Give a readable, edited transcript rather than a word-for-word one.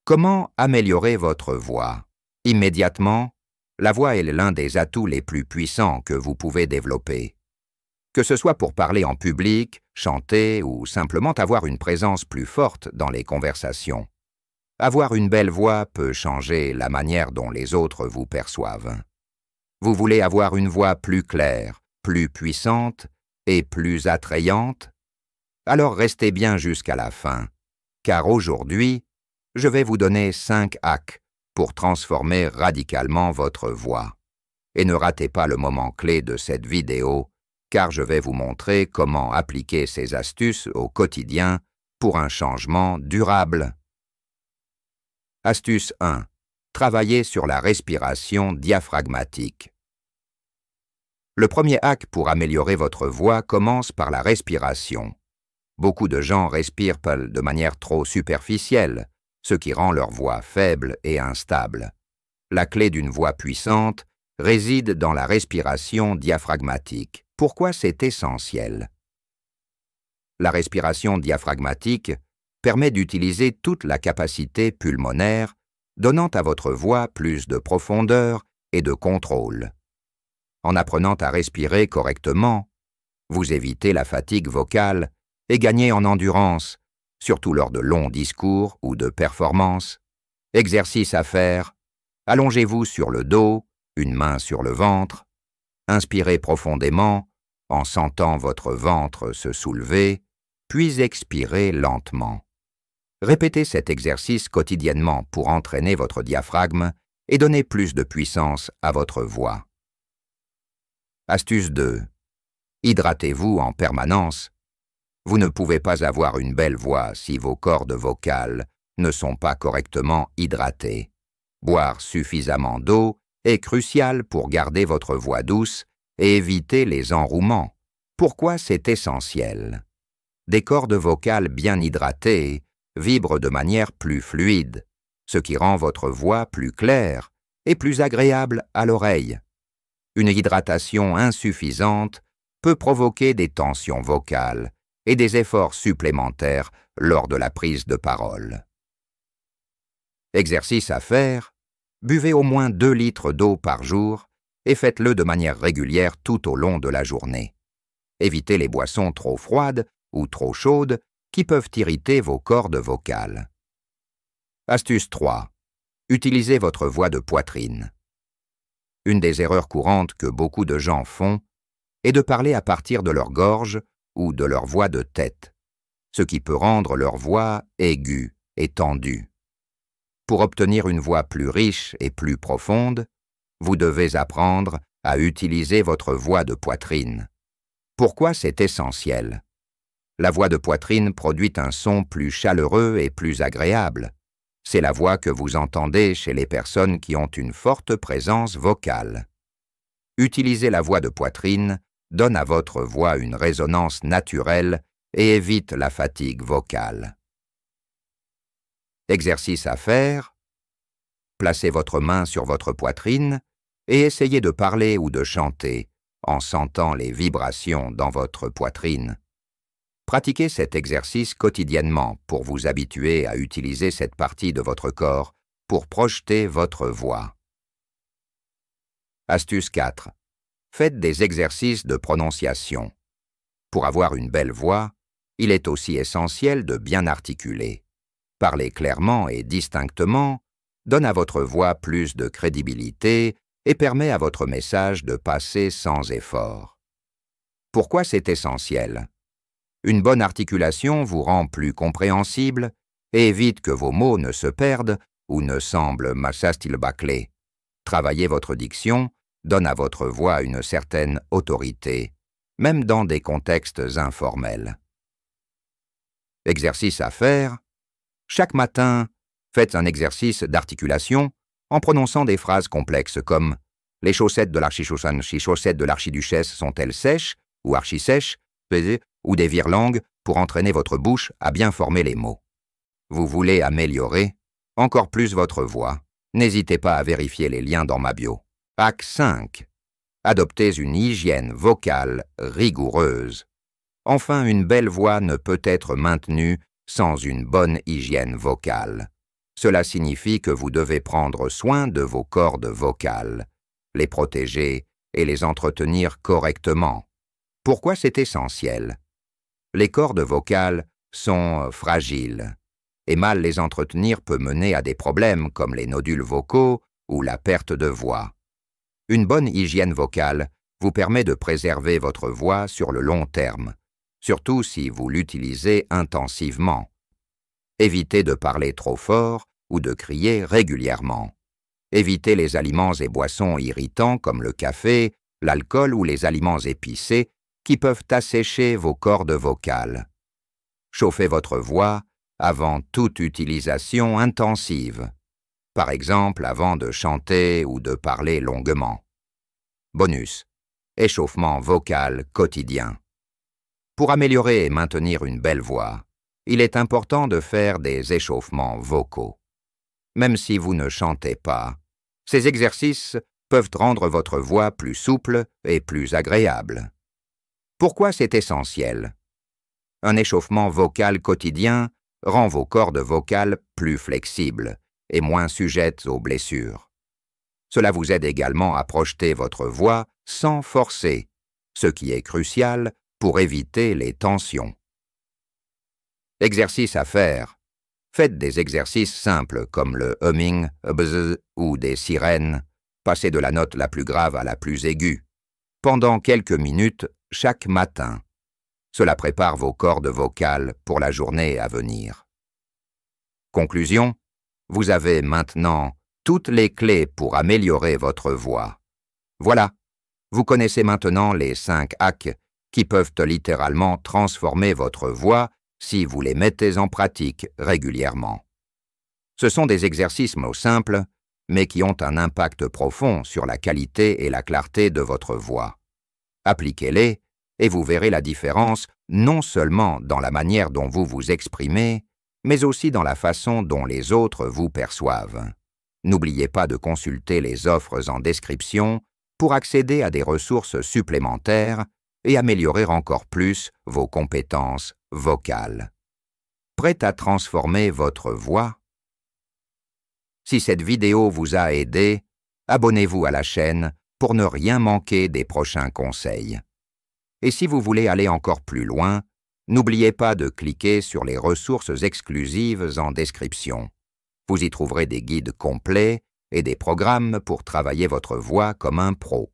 Comment améliorer votre voix? Immédiatement, la voix est l'un des atouts les plus puissants que vous pouvez développer. Que ce soit pour parler en public, chanter ou simplement avoir une présence plus forte dans les conversations. Avoir une belle voix peut changer la manière dont les autres vous perçoivent. Vous voulez avoir une voix plus claire, plus puissante et plus attrayante? Alors restez bien jusqu'à la fin, car aujourd'hui, je vais vous donner 5 hacks pour transformer radicalement votre voix. Et ne ratez pas le moment clé de cette vidéo, car je vais vous montrer comment appliquer ces astuces au quotidien pour un changement durable. Astuce 1. Travaillez sur la respiration diaphragmatique. Le premier hack pour améliorer votre voix commence par la respiration. Beaucoup de gens respirent de manière trop superficielle, ce qui rend leur voix faible et instable. La clé d'une voix puissante réside dans la respiration diaphragmatique. Pourquoi c'est essentiel? La respiration diaphragmatique permet d'utiliser toute la capacité pulmonaire, donnant à votre voix plus de profondeur et de contrôle. En apprenant à respirer correctement, vous évitez la fatigue vocale et gagnez en endurance, surtout lors de longs discours ou de performances. Exercice à faire, allongez-vous sur le dos, une main sur le ventre, inspirez profondément en sentant votre ventre se soulever, puis expirez lentement. Répétez cet exercice quotidiennement pour entraîner votre diaphragme et donner plus de puissance à votre voix. Astuce 2. Hydratez-vous en permanence. Vous ne pouvez pas avoir une belle voix si vos cordes vocales ne sont pas correctement hydratées. Boire suffisamment d'eau est crucial pour garder votre voix douce et éviter les enrouements. Pourquoi c'est essentiel? Des cordes vocales bien hydratées vibrent de manière plus fluide, ce qui rend votre voix plus claire et plus agréable à l'oreille. Une hydratation insuffisante peut provoquer des tensions vocales et des efforts supplémentaires lors de la prise de parole. Exercice à faire, buvez au moins 2 litres d'eau par jour et faites-le de manière régulière tout au long de la journée. Évitez les boissons trop froides ou trop chaudes qui peuvent irriter vos cordes vocales. Astuce 3. Utilisez votre voix de poitrine. Une des erreurs courantes que beaucoup de gens font est de parler à partir de leur gorge ou de leur voix de tête, ce qui peut rendre leur voix aiguë et tendue. Pour obtenir une voix plus riche et plus profonde, vous devez apprendre à utiliser votre voix de poitrine. Pourquoi c'est essentiel? La voix de poitrine produit un son plus chaleureux et plus agréable. C'est la voix que vous entendez chez les personnes qui ont une forte présence vocale. Utiliser la voix de poitrine donne à votre voix une résonance naturelle et évite la fatigue vocale. Exercice à faire. Placez votre main sur votre poitrine et essayez de parler ou de chanter en sentant les vibrations dans votre poitrine. Pratiquez cet exercice quotidiennement pour vous habituer à utiliser cette partie de votre corps pour projeter votre voix. Astuce 4. Faites des exercices de prononciation. Pour avoir une belle voix, il est aussi essentiel de bien articuler. Parler clairement et distinctement donne à votre voix plus de crédibilité et permet à votre message de passer sans effort. Pourquoi c'est essentiel? Une bonne articulation vous rend plus compréhensible et évite que vos mots ne se perdent ou ne semblent mal bâclés. Travailler votre diction donne à votre voix une certaine autorité, même dans des contextes informels. Exercice à faire. Chaque matin, faites un exercice d'articulation en prononçant des phrases complexes comme « Les chaussettes de l'archiduchesse sont-elles sèches ou archi-sèches ?» ou des virelangues pour entraîner votre bouche à bien former les mots. Vous voulez améliorer encore plus votre voix? N'hésitez pas à vérifier les liens dans ma bio. Hack 5. Adoptez une hygiène vocale rigoureuse. Enfin, une belle voix ne peut être maintenue sans une bonne hygiène vocale. Cela signifie que vous devez prendre soin de vos cordes vocales, les protéger et les entretenir correctement. Pourquoi c'est essentiel? Les cordes vocales sont fragiles, et mal les entretenir peut mener à des problèmes comme les nodules vocaux ou la perte de voix. Une bonne hygiène vocale vous permet de préserver votre voix sur le long terme, surtout si vous l'utilisez intensivement. Évitez de parler trop fort ou de crier régulièrement. Évitez les aliments et boissons irritants comme le café, l'alcool ou les aliments épicés qui peuvent assécher vos cordes vocales. Chauffez votre voix avant toute utilisation intensive, par exemple avant de chanter ou de parler longuement. Bonus: échauffement vocal quotidien. Pour améliorer et maintenir une belle voix, il est important de faire des échauffements vocaux. Même si vous ne chantez pas, ces exercices peuvent rendre votre voix plus souple et plus agréable. Pourquoi c'est essentiel? Un échauffement vocal quotidien rend vos cordes vocales plus flexibles et moins sujettes aux blessures. Cela vous aide également à projeter votre voix sans forcer, ce qui est crucial pour éviter les tensions. Exercice à faire. Faites des exercices simples comme le humming, bzz ou des sirènes. Passez de la note la plus grave à la plus aiguë, pendant quelques minutes chaque matin. Cela prépare vos cordes vocales pour la journée à venir. Conclusion: vous avez maintenant toutes les clés pour améliorer votre voix. Voilà, vous connaissez maintenant les 5 hacks qui peuvent littéralement transformer votre voix si vous les mettez en pratique régulièrement. Ce sont des exercices simples, mais qui ont un impact profond sur la qualité et la clarté de votre voix. Appliquez-les et vous verrez la différence non seulement dans la manière dont vous vous exprimez, mais aussi dans la façon dont les autres vous perçoivent. N'oubliez pas de consulter les offres en description pour accéder à des ressources supplémentaires et améliorer encore plus vos compétences vocales. Prêt à transformer votre voix? Si cette vidéo vous a aidé, abonnez-vous à la chaîne pour ne rien manquer des prochains conseils. Et si vous voulez aller encore plus loin, n'oubliez pas de cliquer sur les ressources exclusives en description. Vous y trouverez des guides complets et des programmes pour travailler votre voix comme un pro.